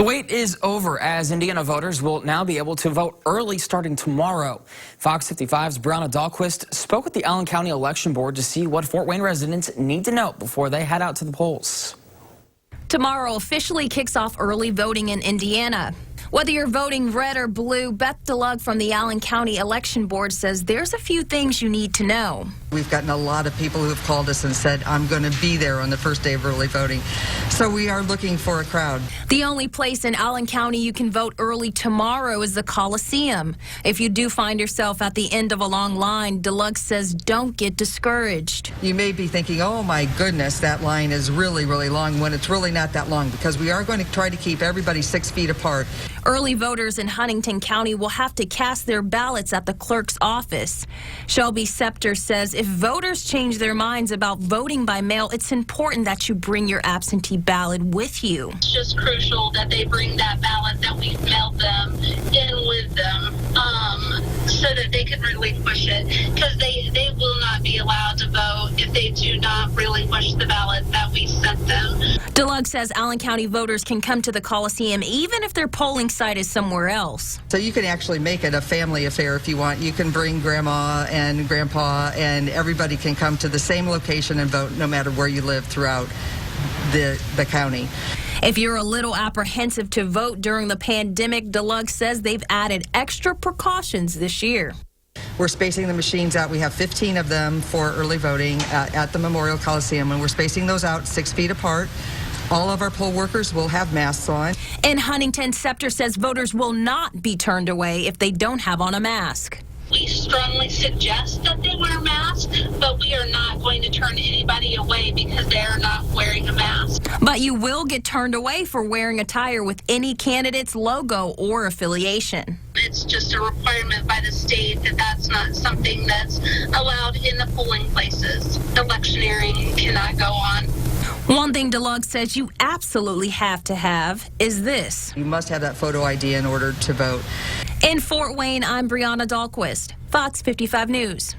The wait is over as Indiana voters will now be able to vote early starting tomorrow. Fox 55's Brianna Dahlquist spoke with the Allen County Election Board to see what Fort Wayne residents need to know before they head out to the polls. Tomorrow officially kicks off early voting in Indiana. Whether you're voting red or blue, Beth DeLug from the Allen County Election Board says there's a few things you need to know. We've gotten a lot of people who have called us and said, I'm going to be there on the first day of early voting. So we are looking for a crowd. The only place in Allen County you can vote early tomorrow is the Coliseum. If you do find yourself at the end of a long line, DeLug says don't get discouraged. You may be thinking, oh my goodness, that line is really, really long, when it's really not that long, because we are going to try to keep everybody 6 feet apart. Early voters in Huntington County will have to cast their ballots at the clerk's office. Shelby Scepter says if voters change their minds about voting by mail, it's important that you bring your absentee ballot with you. It's just crucial that they bring that ballot that we've mailed them in with them so that they can relinquish it, because they will not be allowed to vote if they do not relinquish the ballot that we sent them. DeLug says Allen County voters can come to the Coliseum even if their polling site is somewhere else. So you can actually make it a family affair if you want. You can bring grandma and grandpa, and everybody can come to the same location and vote no matter where you live throughout the county. If you're a little apprehensive to vote during the pandemic, DeLug says they've added extra precautions this year. We're spacing the machines out. We have 15 of them for early voting at the Memorial Coliseum, and we're spacing those out 6 feet apart. All of our poll workers will have masks on. In Huntington, Scepter says voters will not be turned away if they don't have on a mask. We strongly suggest that they wear masks, but we are not going to turn anybody away because they are not wearing a mask. But you will get turned away for wearing attire with any candidate's logo or affiliation. It's just a requirement by the state that that's not something that's allowed in the polling places. Electioneering cannot go on. One thing DeLug says you absolutely have to have is this. You must have that photo ID in order to vote. In Fort Wayne, I'm Brianna Dahlquist, Fox 55 News.